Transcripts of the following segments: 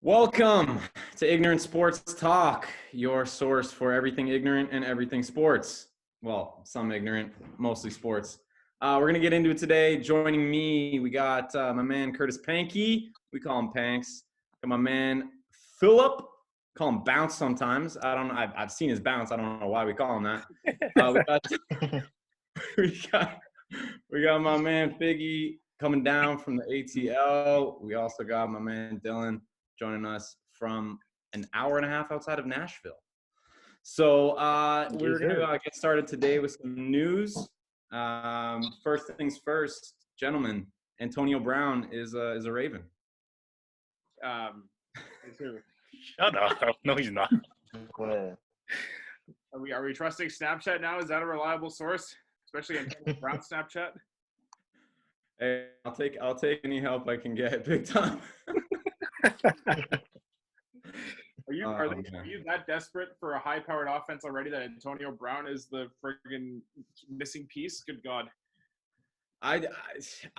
Welcome to Ignorant Sports Talk, your source for everything ignorant and everything sports. Well, some ignorant, mostly sports. We're going to get into it today. Joining me, we got my man Curtis Pankey. We call him Panks. Got my man Philip. Call him Bounce sometimes. I don't know. I've seen his bounce. I don't know why we call him that. We got my man Figgy coming down from the ATL. We also got my man Dylan joining us from an hour and a half outside of Nashville. So we're going to get started today with some news. First things first, gentlemen, Antonio Brown is a Raven. Shut up. No, he's not. Go ahead. Are we trusting Snapchat now? Is that a reliable source, especially Antonio Brown Snapchat? Hey, I'll take any help I can get, big time. Are you that desperate for a high-powered offense already that Antonio Brown is the friggin' missing piece? Good God. I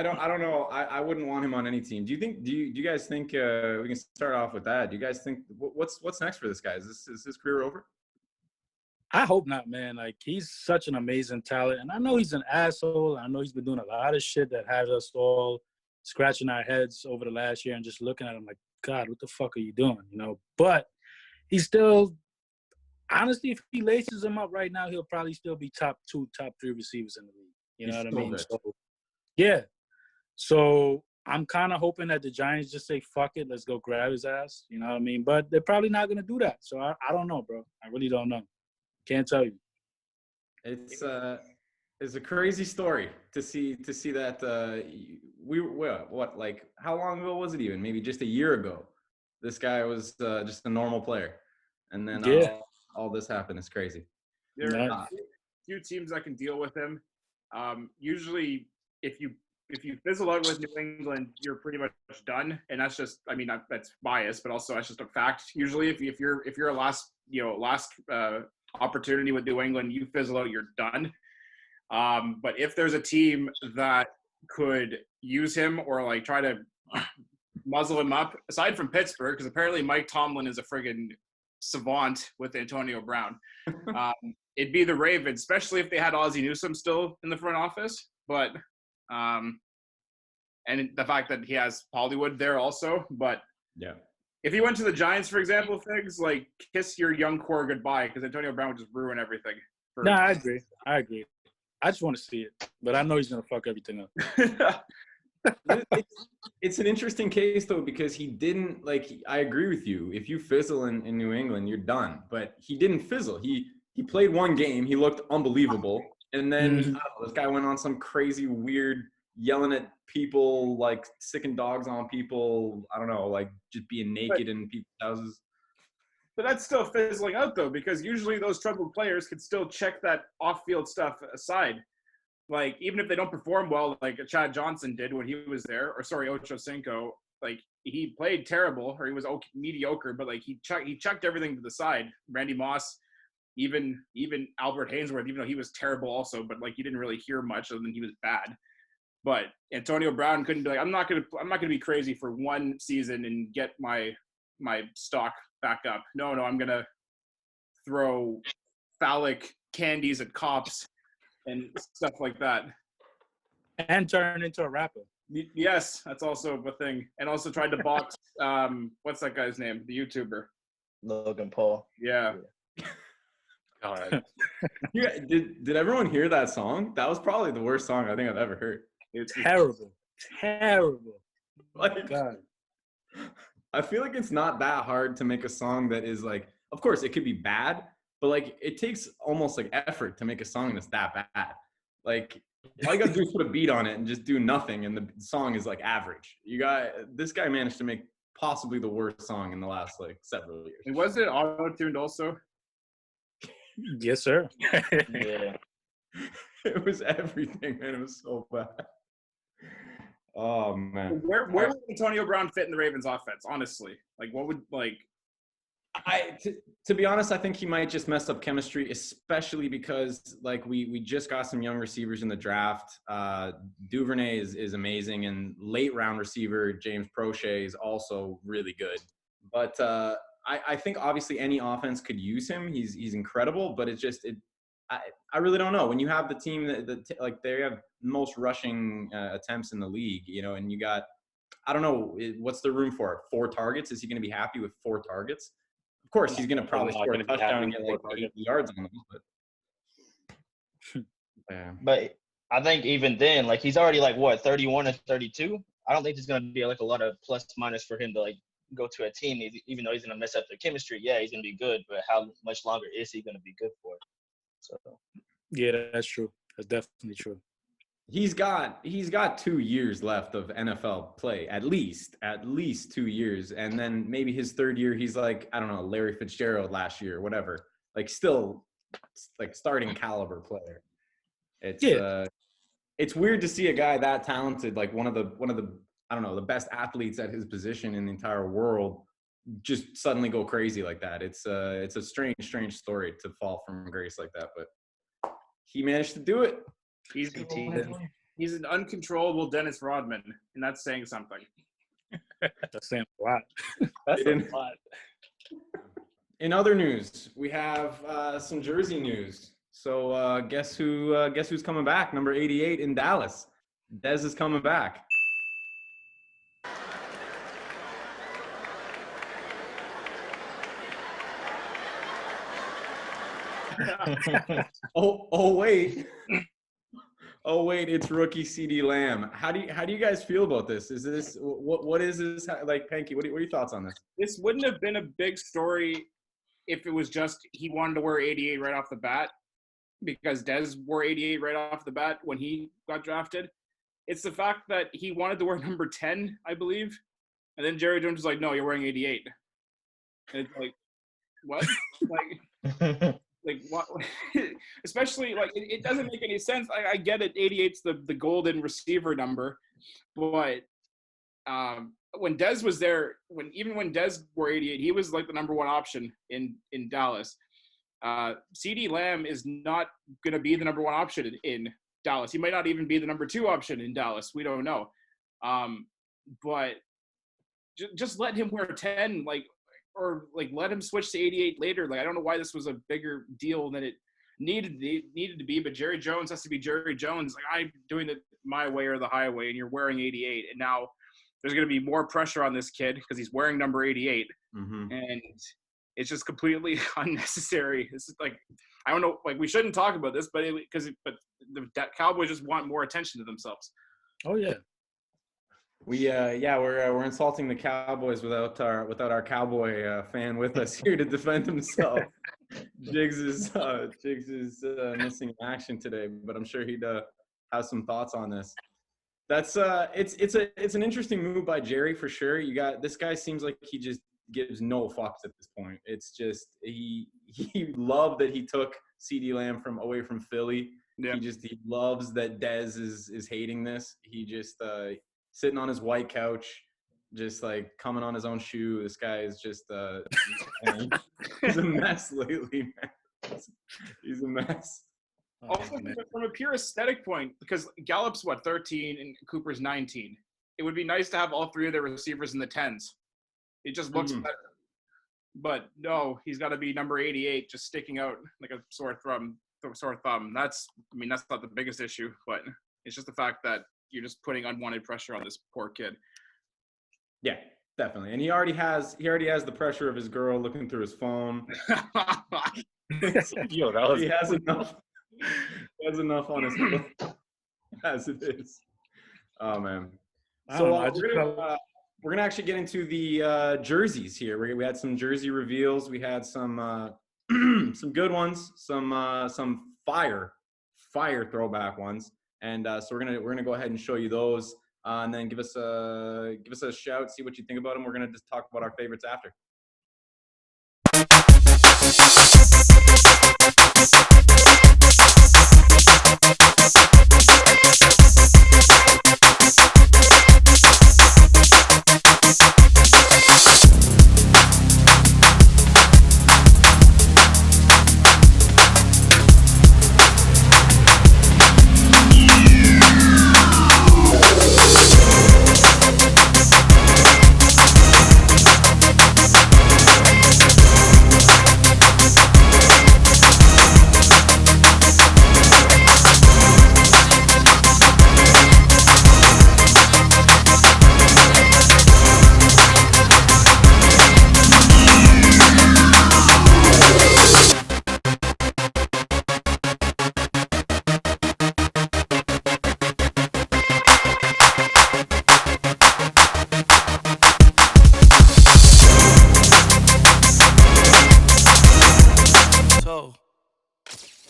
don't know. I wouldn't want him on any team. Do you guys think we can start off with that? Do you guys think what's next for this guy? Is his career over? I hope not, man. Like, he's such an amazing talent. And I know he's an asshole. I know he's been doing a lot of shit that has us all scratching our heads over the last year and just looking at him like, God, what the fuck are you doing? You know, but he's still, honestly, if he laces him up right now, he'll probably still be top 2, top 3 receivers in the league. You know what I mean? Good. So, yeah. So I'm kind of hoping that the Giants just say, fuck it, let's go grab his ass. You know what I mean? But they're probably not going to do that. So I don't know, bro. I really don't know. Can't tell you. It's a crazy story to see that we were like how long ago was it even? Maybe just a year ago. This guy was just a normal player, and then all this happened. It's crazy. There are a few teams that can deal with him. Usually, if you fizzle out with New England, you're pretty much done, and that's just, I mean, that's bias, but also that's just a fact. Usually, if you're a last opportunity with New England, you fizzle out, you're done. But if there's a team that could use him or like try to muzzle him up, aside from Pittsburgh, because apparently Mike Tomlin is a friggin' savant with Antonio Brown, it'd be the Ravens, especially if they had Ozzie Newsome still in the front office. But and the fact that he has Hollywood there also. But yeah. If he went to the Giants, for example, Figs, like, kiss your young core goodbye, because Antonio Brown would just ruin everything. No, I agree. I just want to see it, but I know he's going to fuck everything up. It's an interesting case, though, because he didn't, like, I agree with you. If you fizzle in New England, you're done. But he didn't fizzle. He played one game. He looked unbelievable. And then this guy went on some crazy, weird, yelling at people, like sicking dogs on people. I don't know, like just being naked in people's houses. But that's still fizzling out, though, because usually those troubled players can still check that off-field stuff aside. Like, even if they don't perform well, like Chad Johnson did when he was there, or sorry, Ocho Cinco, like, he played terrible, or he was mediocre, but like he checked everything to the side. Randy Moss, even Albert Hainsworth, even though he was terrible also, but like you didn't really hear much other than he was bad. But Antonio Brown couldn't be like, I'm not gonna be crazy for one season and get my stock back up. No, I'm gonna throw phallic candies at cops and stuff like that. And turn into a rapper. Yes, that's also a thing. And also tried to box what's that guy's name? The YouTuber. Logan Paul. Yeah. God. Did everyone hear that song? That was probably the worst song I think I've ever heard. It's terrible. Like, God. I feel like it's not that hard to make a song that is like, of course it could be bad, but like it takes almost like effort to make a song that's that bad. Like all you gotta do is put a beat on it and just do nothing, and the song is like average. This guy managed to make possibly the worst song in the last like several years. And was it auto-tuned also? Yes, sir. Yeah. It was everything, man. It was so bad. Oh man. Where would Antonio Brown fit in the Ravens offense, honestly? Like, what would, like, to be honest, I think he might just mess up chemistry, especially because like we just got some young receivers in the draft. Duvernay is amazing, and late round receiver James Prochet is also really good. But I think obviously any offense could use him. He's incredible, but I really don't know. When you have the team that like they have most rushing attempts in the league, you know, and you got, I don't know, what's the room for it? 4 targets? Is he going to be happy with 4 targets? Of course, he's going to probably score a touchdown and get like 80 yards on them. But yeah. But I think even then, like he's already like what 31 or 32. I don't think there's gonna be like a lot of plus minus for him to like go to a team, even though he's gonna mess up their chemistry. Yeah, he's gonna be good, but how much longer is he gonna be good for? So Yeah, that's true. That's definitely true. He's got 2 years left of NFL play, at least 2 years, and then maybe his 3rd year, he's like, I don't know, Larry Fitzgerald last year, whatever. Like still, like starting caliber player. It's weird to see a guy that talented, like one of the I don't know, the best athletes at his position in the entire world, just suddenly go crazy like that. It's a strange story to fall from grace like that, but he managed to do it. He's an uncontrollable Dennis Rodman, and that's saying something. That's saying a lot. That's a lot. In other news, we have some jersey news. So guess who's coming back? Number 88 in Dallas. Dez is coming back. Oh wait. Oh wait, it's rookie CeeDee Lamb. How do you guys feel about this? Is this what is this like, Panky? What are your thoughts on this? This wouldn't have been a big story if it was just he wanted to wear 88 right off the bat, because Dez wore 88 right off the bat when he got drafted. It's the fact that he wanted to wear number 10, I believe, and then Jerry Jones was like, "No, you're wearing 88." And it's like, what? Like what? Especially like it doesn't make any sense. I get it. 88's the golden receiver number, but when Dez was there, when Dez wore 88, he was like the number 1 option in Dallas. CeeDee Lamb is not going to be the number 1 option in Dallas. He might not even be the number 2 option in Dallas. We don't know. But just let him wear 10, or let him switch to 88 later. Like, I don't know why this was a bigger deal than it needed to be, but Jerry Jones has to be Jerry Jones. Like, I'm doing it my way or the highway, and you're wearing 88. And now there's going to be more pressure on this kid because he's wearing number 88. Mm-hmm. And it's just completely unnecessary. This is like, I don't know, like we shouldn't talk about this, but the Cowboys just want more attention to themselves. Oh yeah. We're insulting the Cowboys without our Cowboy fan with us here to defend himself. Jigs is missing action today, but I'm sure he'd have some thoughts on this. That's it's an interesting move by Jerry for sure. This guy seems like he just gives no fucks at this point. It's just he loved that he took CeeDee Lamb away from Philly. Yeah. He loves that Dez is hating this. He just sitting on his white couch, just like coming on his own shoe. This guy is just he's a mess lately, man. He's a mess. Also, from a pure aesthetic point, because Gallup's 13 and Cooper's 19. It would be nice to have all 3 of their receivers in the 10s. It just looks better. But no, he's got to be number 88, just sticking out like a sore thumb. That's not the biggest issue, but it's just the fact that you're just putting unwanted pressure on this poor kid. Yeah, definitely. And he already has the pressure of his girl looking through his phone. Yo, that was he has enough. He has enough on his plate as it is. Oh man. So we're gonna actually get into the jerseys here. We had some jersey reveals. We had some some good ones, some fire throwback ones. And so we're gonna go ahead and show you those, and then give us a shout, see what you think about them. We're gonna just talk about our favorites after.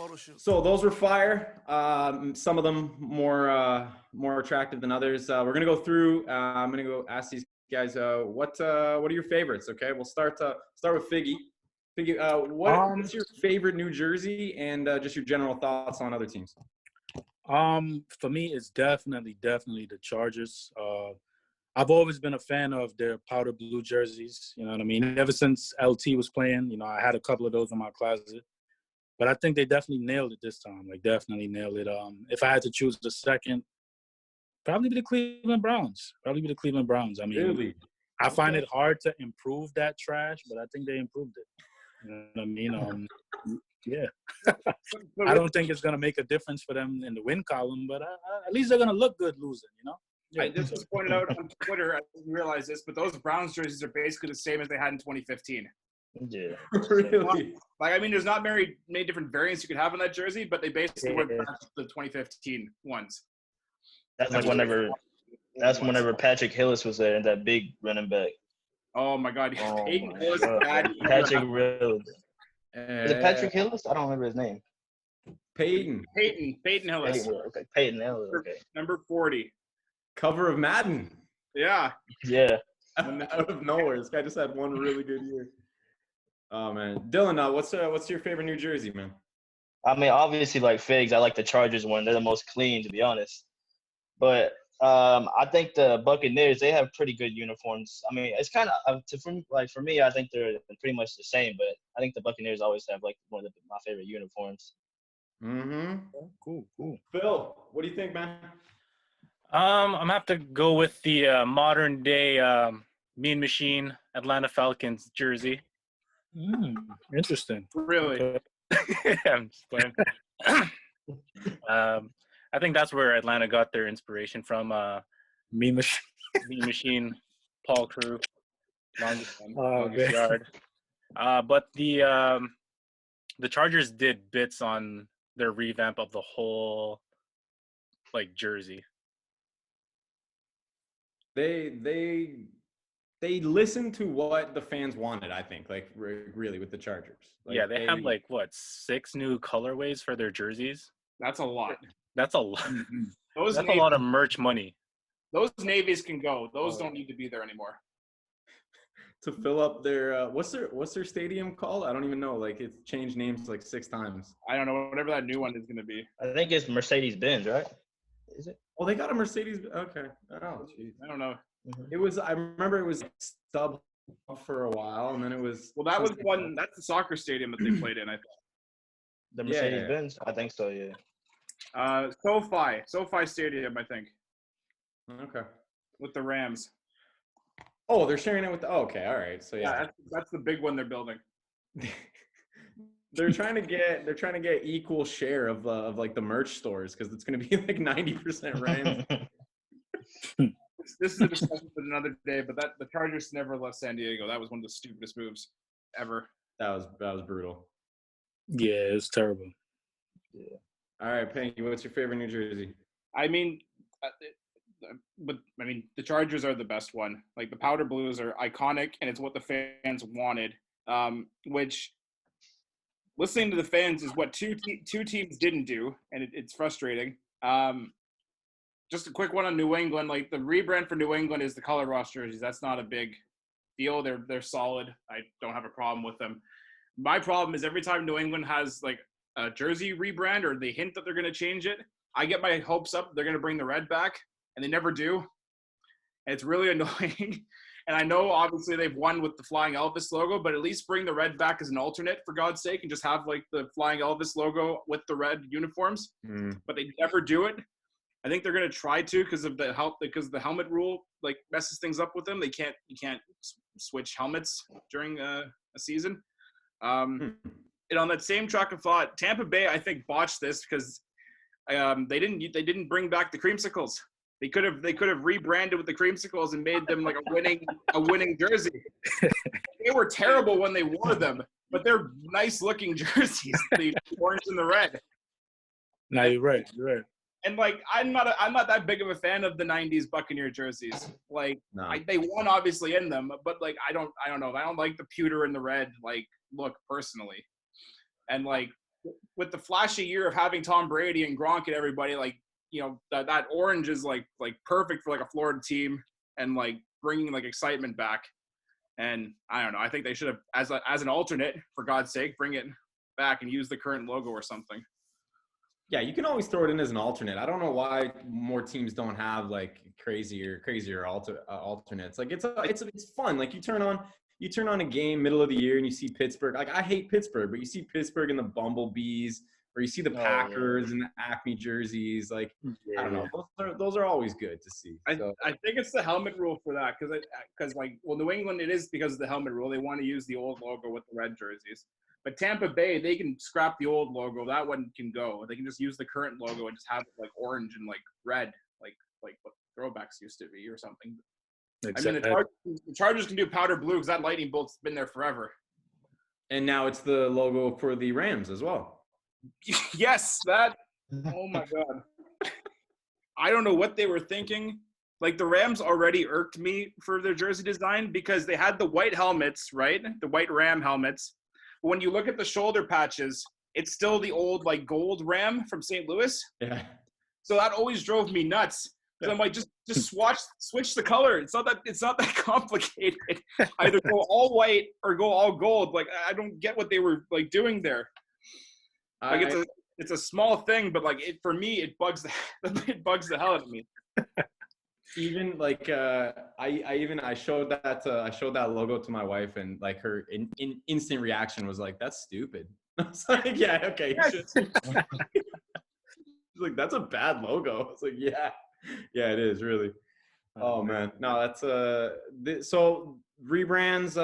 photo shoot. So those were fire. Some of them more attractive than others. We're gonna go through. I'm gonna go ask these guys what are your favorites? Okay, we'll start with Figgy. Figgy, what's your favorite New Jersey and just your general thoughts on other teams? For me, it's definitely the Chargers. I've always been a fan of their powder blue jerseys. You know what I mean? Ever since LT was playing, I had a couple of those in my closet. But I think they definitely nailed it this time. Like, definitely nailed it. If I had to choose the second, probably be the Cleveland Browns. I mean, Really? I find it hard to improve that trash, but I think they improved it. You know what I mean? Yeah. I don't think it's going to make a difference for them in the win column, but at least they're going to look good losing, I just was pointed out on Twitter, I didn't realize this, but those Browns jerseys are basically the same as they had in 2015. Yeah. Really? Like, I mean, there's not many different variants you could have on that jersey, but they basically went back to the 2015 ones. That's like whenever Patrick Hillis was there and that big running back. Oh my God. Oh Peyton my Hillis, God. bad. Patrick Hillis. Is it Patrick Hillis? I don't remember his name. Peyton. Peyton Hillis. Okay. Peyton Hillis. Okay. Number 40. Cover of Madden. Yeah. Yeah. Out of nowhere, this guy just had one really good year. Oh man, Dylan, what's your favorite New Jersey, man? I mean, obviously, like Figs, I like the Chargers one. They're the most clean, to be honest. But I think the Buccaneers, they have pretty good uniforms. I mean, it's kind of for me, I think they're pretty much the same. But I think the Buccaneers always have like one of my favorite uniforms. Mm-hmm. Cool. Phil, what do you think, man? I'm gonna have to go with the modern day Mean Machine Atlanta Falcons jersey. Interesting. Really? I'm just playing. I think that's where Atlanta got their inspiration from. Mean Machine. Mean Machine, Paul Crew, longest man. yard. But the Chargers did bits on their revamp of the whole jersey. They listened to what the fans wanted, I think, really with the Chargers. Yeah, they have 6 new colorways for their jerseys. That's a lot. That's a lot. Mm-hmm. That's a lot of merch money. Those navies can go. Those don't need to be there anymore. To fill up their what's their stadium called? I don't even know. It's changed names 6 times. I don't know, whatever that new one is going to be. I think it's Mercedes-Benz, right? Is it? Oh, they got a Mercedes. Okay. Oh, jeez. I don't know. It was. I remember it was Stub for a while, and then it was. Well, that was one. That's the soccer stadium that they played in. I think. The Mercedes-Benz? I think so, yeah. SoFi Stadium, I think, Okay. with the Rams. Oh, they're sharing it with. Okay, all right. So yeah, that's the big one they're building. they're trying to get equal share of the merch stores because it's going to be 90% Rams. This is a discussion for another day, but the Chargers never left San Diego. That was one of the stupidest moves ever. That was brutal. Yeah, it's terrible. Yeah. All right, Panky, what's your favorite New Jersey? I mean, the Chargers are the best one. The powder blues are iconic, and it's what the fans wanted. Which, listening to the fans, is what two teams didn't do, and it's frustrating. Just a quick one on New England. The rebrand for New England is the color rush jerseys. That's not a big deal. They're solid. I don't have a problem with them. My problem is every time New England has a jersey rebrand or they hint that they're going to change it, I get my hopes up they're going to bring the red back, and they never do. And it's really annoying. And I know obviously they've won with the Flying Elvis logo, but at least bring the red back as an alternate for God's sake, and just have the Flying Elvis logo with the red uniforms. But they never do it. I think they're going to try to because the helmet rule messes things up with them. You can't switch helmets during a season. And on that same track of thought, Tampa Bay I think botched this because they didn't bring back the creamsicles. They could have rebranded with the creamsicles and made them a winning jersey. They were terrible when they wore them, but they're nice looking jerseys. The orange and the red. No, you're right. And I'm not that big of a fan of the '90s Buccaneer jerseys. No. They won obviously in them, but I don't know. I don't like the pewter and the red look personally. And with the flashy year of having Tom Brady and Gronk and everybody, like, that orange is like perfect for like a Florida team and like bringing like excitement back. And I don't know. I think they should have, as an alternate, for God's sake, bring it back and use the current logo or something. Yeah, you can always throw it in as an alternate. I don't know why more teams don't have like crazier alternates. Like it's fun. Like you turn on a game middle of the year and you see Pittsburgh. Like I hate Pittsburgh, but you see Pittsburgh in the Bumblebees, or you see the Packers in the Acme jerseys. Like I don't know, those are always good to see. So. I think it's the helmet rule for that because New England, it is because of the helmet rule. They want to use the old logo with the red jerseys. But Tampa Bay, they can scrap the old logo. That one can go. They can just use the current logo and just have it like orange and like red, like what throwbacks used to be or something. Exactly. I mean, the Chargers can do powder blue because that lightning bolt's been there forever. And now it's the logo for the Rams as well. Yes, that. Oh my God. I don't know what they were thinking. Like the Rams already irked me for their jersey design because they had the white helmets, right? The white Ram helmets. When you look at the shoulder patches, it's still the old like gold Ram from St. Louis. Yeah. So that always drove me nuts. Because I'm like, just switch the color. It's not that complicated. Either go all white or go all gold. Like I don't get what they were like doing there. Like it's a small thing, but like for me, it bugs the hell out of me. Even like I showed that logo to my wife, and like her instant reaction was like, "That's stupid." I was like, "Yeah, okay." She's like, "That's a bad logo." I was like, "Yeah, it is really." Oh man, no, that's so rebrands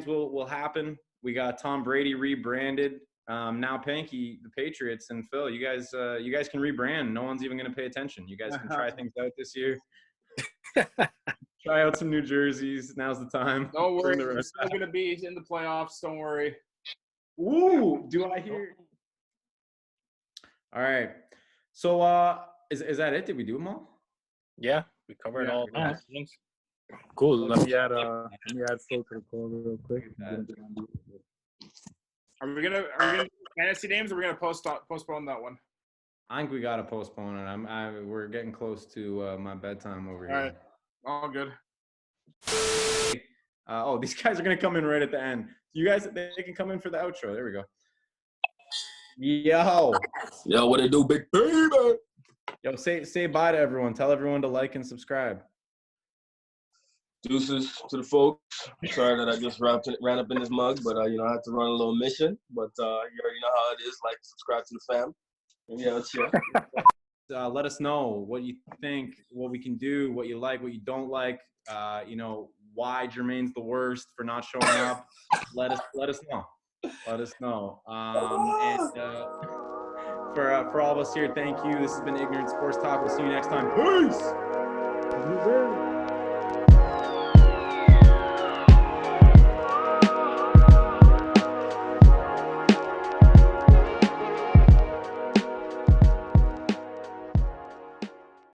will happen. We got Tom Brady rebranded. Now Panky, the Patriots, and Phil, you guys can rebrand. No one's even going to pay attention. You guys can try things out this year. Try out some new jerseys. Now's the time. Don't worry, we're still going to be in the playoffs. Don't worry. Ooh, do I hear? All right. So, is that it? Did we do them all? Yeah, we covered all the things. Cool. Let me add Phil to the call real quick. Are we gonna do fantasy names, or are we gonna postpone that one? I think we gotta postpone it. We're getting close to my bedtime over here. All right, all good. These guys are gonna come in right at the end. You guys, they can come in for the outro. There we go. Yo, what it do, big baby? Yo, say bye to everyone. Tell everyone to like and subscribe. Deuces to the folks. Sorry that I just ran up in this mug, but I had to run a little mission. But you already know how it is. Like, subscribe to the fam. And yeah, let's chill. Let us know what you think, what we can do, what you like, what you don't like. Why Jermaine's the worst for not showing up. Let us know. Let us know. For all of us here, thank you. This has been Ignorant Sports Talk. We'll see you next time. Peace.